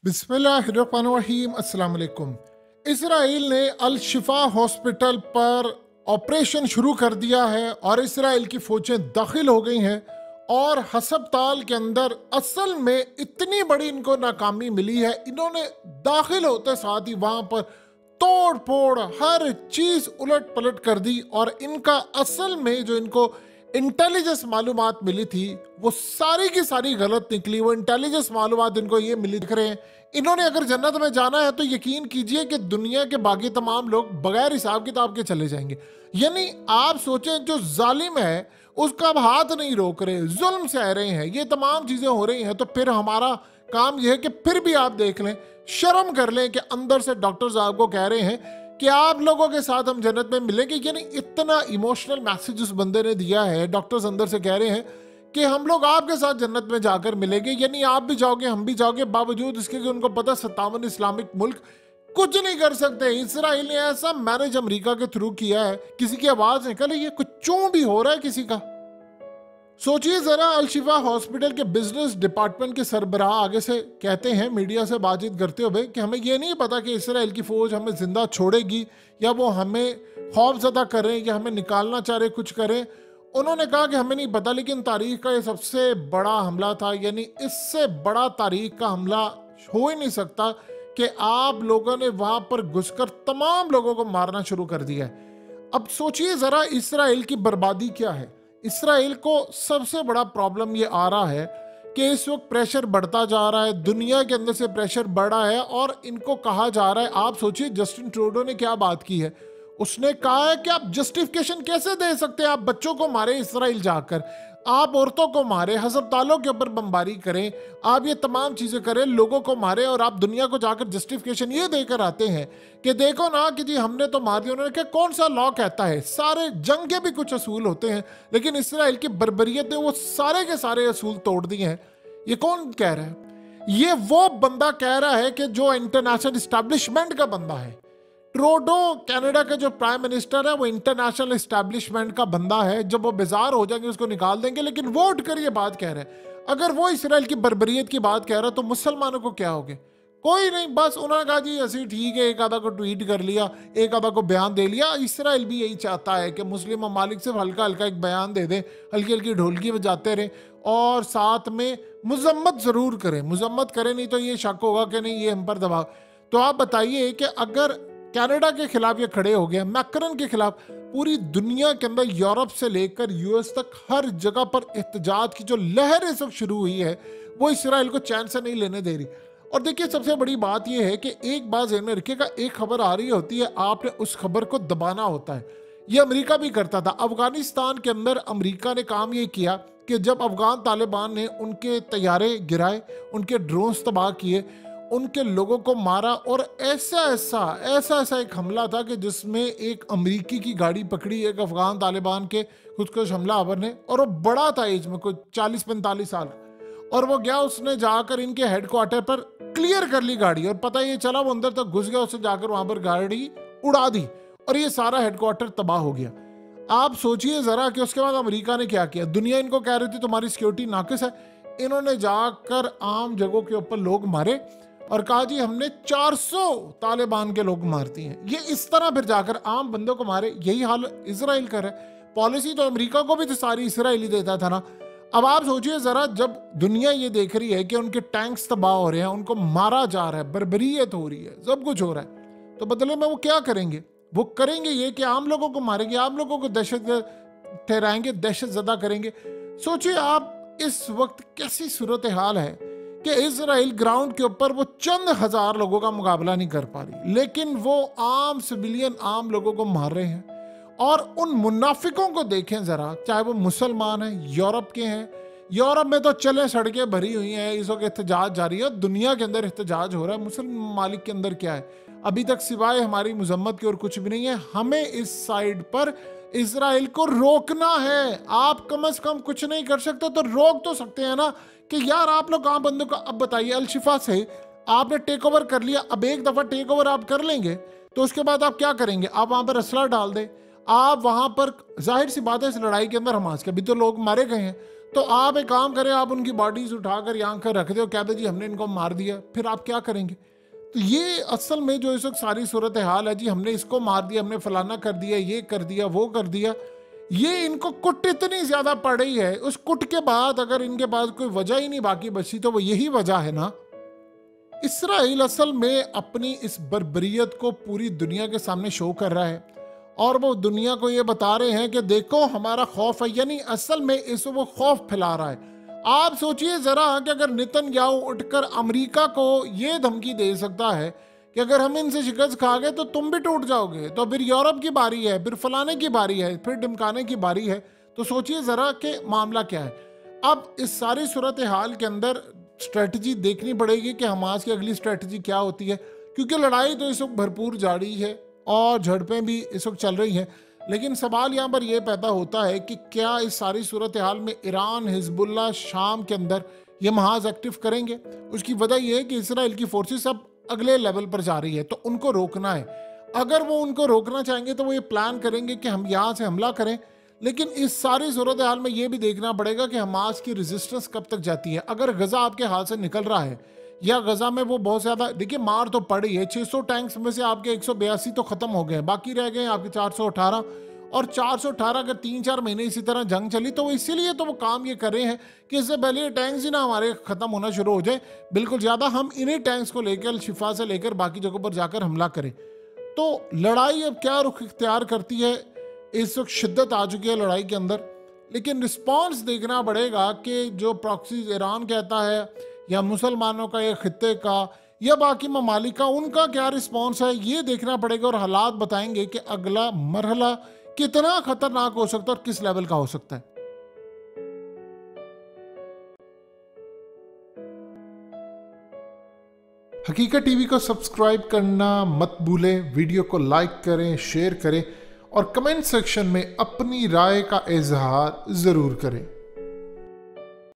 बिस्मिल्लाहिर्रहमानिर्रहीम अस्सलाम वालेकुम। इसराइल ने अल शिफा हॉस्पिटल पर ऑपरेशन शुरू कर दिया है और इसराइल की फौजें दाखिल हो गई हैं और हस्पताल के अंदर असल में इतनी बड़ी इनको नाकामी मिली है, इन्होंने दाखिल होते साथ ही वहां पर तोड़ फोड़ हर चीज उलट पलट कर दी और इनका असल में जो इनको इंटेलिजेंस मालूमात मिली थी वो सारी की सारी गलत निकली। वो इंटेलिजेंस मालूमात इनको ये मिली दिख रहे हैं। इन्होंने अगर जन्नत में जाना है तो यकीन कीजिए कि दुनिया के बाकी तमाम लोग बगैर हिसाब किताब के चले जाएंगे। यानी आप सोचें, जो जालिम है उसका अब हाथ नहीं रोक रहे, जुल्म सह रहे हैं, ये तमाम चीजें हो रही हैं, तो फिर हमारा काम यह है कि फिर भी आप देख लें, शर्म कर लें कि अंदर से डॉक्टर साहब को कह रहे हैं कि आप लोगों के साथ हम जन्नत में मिलेंगे। यानी इतना इमोशनल मैसेज उस बंदे ने दिया है। डॉक्टर्स अंदर से कह रहे हैं कि हम लोग आपके साथ जन्नत में जाकर मिलेंगे, यानी आप भी जाओगे हम भी जाओगे, बावजूद इसके कि उनको पता 57 इस्लामिक मुल्क कुछ नहीं कर सकते। इसराइल ने ऐसा मैनेज अमेरिका के थ्रू किया है, किसी की आवाज निकले ये कुछ चूं भी हो रहा है किसी का। सोचिए जरा, अल शिफा हॉस्पिटल के बिजनेस डिपार्टमेंट के सरबराह आगे से कहते हैं मीडिया से बातचीत करते हुए कि हमें ये नहीं पता कि इसराइल की फौज हमें जिंदा छोड़ेगी या वो हमें खौफजदा करें या हमें निकालना चाह रहे कुछ करें। उन्होंने कहा कि हमें नहीं पता, लेकिन तारीख का ये सबसे बड़ा हमला था। यानी इससे बड़ा तारीख का हमला हो ही नहीं सकता कि आप लोगों ने वहां पर घुसकर तमाम लोगों को मारना शुरू कर दिया है। अब सोचिए जरा, इसराइल की बर्बादी क्या है। इसराइल को सबसे बड़ा प्रॉब्लम ये आ रहा है कि इस वक्त प्रेशर बढ़ता जा रहा है, दुनिया के अंदर से प्रेशर बढ़ा है और इनको कहा जा रहा है। आप सोचिए जस्टिन ट्रूडो ने क्या बात की है। उसने कहा है कि आप जस्टिफिकेशन कैसे दे सकते हैं, आप बच्चों को मारे इसराइल जाकर, आप औरतों को मारे, हस्पतालों के ऊपर बमबारी करें, आप ये तमाम चीजें करें, लोगों को मारे और आप दुनिया को जाकर जस्टिफिकेशन ये देकर आते हैं कि देखो ना कि जी हमने तो मार दिया। उन्होंने कहा कौन सा लॉ कहता है, सारे जंग के भी कुछ असूल होते हैं, लेकिन इसराइल की बर्बरियत ने वो सारे के सारे असूल तोड़ दिए हैं। ये कौन कह रहा है? ये वो बंदा कह रहा है कि जो इंटरनेशनल इस्टेब्लिशमेंट का बंदा है। ट्रूडो कनाडा के जो प्राइम मिनिस्टर है वो इंटरनेशनल एस्टैब्लिशमेंट का बंदा है। जब वो बेजार हो जाएंगे उसको निकाल देंगे, लेकिन वो उठकर ये बात कह रहे हैं। अगर वो इसराइल की बर्बरियत की बात कह रहा है तो मुसलमानों को क्या होगे? कोई नहीं, बस उन्होंने कहा जी ऐसे ठीक है, एक आधा को ट्वीट कर लिया, एक आधा को बयान दे लिया। इसराइल भी यही चाहता है कि मुस्लिम ममालिक सिर्फ हल्का हल्का एक बयान दे दें, हल्की हल्की ढोलकी बजाते रहें और साथ में मुजम्मत जरूर करें। मुजम्मत करें नहीं तो ये शक होगा कि नहीं ये हम पर दबाव। तो आप बताइए कि अगर कनाडा के खिलाफ ये खड़े हो गए, मैक्रन के खिलाफ, पूरी दुनिया के अंदर यूरोप से लेकर यूएस तक हर जगह पर एहतजाज की जो लहर इस वक्त शुरू हुई है वो इसराइल को चैन से नहीं लेने दे रही। और देखिए सबसे बड़ी बात यह है कि एक बात ज़हन में रखिएगा, एक खबर आ रही होती है, आपने उस खबर को दबाना होता है। ये अमेरिका भी करता था। अफगानिस्तान के अंदर अमेरिका ने काम ये किया कि जब अफगान तालिबान ने उनके तैयारे गिराए, उनके ड्रोन्स तबाह किए, उनके लोगों को मारा, और ऐसा एक हमला था कि जिसमें एक अमेरिकी की गाड़ी पकड़ी एक अफगान तालिबान के खुदकुश हमलावर ने, और वो बड़ा था एज में, कोई 40-45 साल, और वो गया, उसने जाकर इनके हेडक्वार्टर पर क्लियर कर ली गाड़ी, और पता ये चला वो अंदर तक घुस गया, उसने जाकर वहां पर गाड़ी उड़ा दी और ये सारा हेडक्वार्टर तबाह हो गया। आप सोचिए जरा कि उसके बाद अमेरिका ने क्या किया। दुनिया इनको कह रही थी तुम्हारी सिक्योरिटी नाकिस है, इन्होंने जाकर आम जगहों के ऊपर लोग मारे और कहा जी हमने 400 तालिबान के लोग मारती हैं। ये इस तरह फिर जाकर आम बंदों को मारे। यही हाल इसराइल कर है। पॉलिसी तो अमेरिका को भी तो सारी इसराइली देता था ना। अब आप सोचिए जरा, जब दुनिया ये देख रही है कि उनके टैंक्स तबाह हो रहे हैं, उनको मारा जा रहा है, बर्बरियत हो रही है, सब कुछ हो रहा है, तो बदले में वो क्या करेंगे? वो करेंगे ये कि आम लोगों को मारेंगे, आम लोगों को दहशत ठहराएंगे, दहशत ज़दा करेंगे। सोचिए आप इस वक्त कैसी सूरत हाल है कि इसराइल ग्राउंड के ऊपर वो चंद हजार लोगों का मुकाबला नहीं कर पा रही, लेकिन वो आम सिविलियन आम लोगों को मार रहे हैं। और उन मुनाफिकों को देखें जरा, चाहे वो मुसलमान हैं, यूरोप के हैं। यूरोप में तो चले सड़कें भरी हुई हैं, इस वक्त एहतजाज जारी है, दुनिया के अंदर एहतजाज हो रहा है। मुस्लिम ममालिक के अंदर क्या है? अभी तक सिवाय हमारी मजम्मत की और कुछ भी नहीं है। हमें इस साइड पर इसराइल को रोकना है। आप कम से कम कुछ नहीं कर सकते तो रोक तो सकते हैं ना कि यार आप लोग कहाँ बंदों का। अब बताइए, अल शिफा से आपने टेक ओवर कर लिया, अब एक दफा टेक ओवर आप कर लेंगे तो उसके बाद आप क्या करेंगे? आप वहां पर असला डाल दें, आप वहां पर, जाहिर सी बात है इस लड़ाई के अंदर हमास के भी तो लोग मारे गए हैं, तो आप एक काम करें, आप उनकी बॉडीज उठाकर यहाँ कर रख दो, कहते जी हमने इनको मार दिया, फिर आप क्या करेंगे? तो ये असल में जो इस वक्त सारी सूरत हाल है जी, हमने इसको मार दिया, हमने फलाना कर दिया, ये कर दिया, वो कर दिया, ये इनको कुट इतनी ज्यादा पड़ रही है, उस कुट के बाद अगर इनके पास कोई वजह ही नहीं बाकी बची तो वो यही वजह है ना। इसराइल असल में अपनी इस बर्बरियत को पूरी दुनिया के सामने शो कर रहा है और वो दुनिया को ये बता रहे हैं कि देखो हमारा खौफ है, यानी असल में इस वो खौफ फैला रहा है। आप सोचिए जरा कि अगर नेतन्याहू उठकर अमेरिका को ये धमकी दे सकता है कि अगर हम इनसे शिकस्त खा गए तो तुम भी टूट जाओगे, तो फिर यूरोप की बारी है, फिर फलाने की बारी है, फिर ढिमकाने की बारी है, तो सोचिए जरा कि मामला क्या है। अब इस सारी सूरत हाल के अंदर स्ट्रेटजी देखनी पड़ेगी कि हमास की अगली स्ट्रेटजी क्या होती है, क्योंकि लड़ाई तो इस वक्त भरपूर जारी है और झड़पें भी इस वक्त चल रही हैं। लेकिन सवाल यहाँ पर यह पैदा होता है कि क्या इस सारी सूरत हाल में ईरान, हिजबुल्लाह, शाम के अंदर ये महाज एक्टिव करेंगे? उसकी वजह यह है कि इसराइल की फोर्सेस अब अगले लेवल पर जा रही है, तो उनको रोकना है। अगर वो उनको रोकना चाहेंगे तो वो ये प्लान करेंगे कि हम यहाँ से हमला करें, लेकिन इस सारी सूरत हाल में ये भी देखना पड़ेगा कि हमास की रेजिस्टेंस कब तक जाती है। अगर गजा आपके हाथ से निकल रहा है या गजा में वो बहुत ज्यादा, देखिए मार तो पड़ी है, 600 टैंक्स में से आपके 182 तो खत्म हो गए, बाकी रह गए आपके 418, और 418 अगर 3-4 महीने इसी तरह जंग चली तो वो इसीलिए तो वो काम ये कर रहे हैं कि इससे पहले ये टैंक्स ही ना हमारे खत्म होना शुरू हो जाए, बिल्कुल ज्यादा हम इन्हीं टैंक्स को लेकर शिफा से लेकर बाकी जगहों पर जाकर हमला करें। तो लड़ाई अब क्या रुख इख्तियार करती है, इस वक्त शिद्दत आ चुकी है लड़ाई के अंदर, लेकिन रिस्पॉन्स देखना पड़ेगा कि जो प्रॉक्सीज ईरान कहता है या मुसलमानों का या खित्ते का या बाकी ममालिक का, उनका क्या रिस्पॉन्स है ये देखना पड़ेगा, और हालात बताएंगे कि अगला मरहला कितना खतरनाक हो सकता है और किस लेवल का हो सकता है। हकीकत टीवी को सब्सक्राइब करना मत भूलें, वीडियो को लाइक करें, शेयर करें और कमेंट सेक्शन में अपनी राय का इजहार जरूर करें।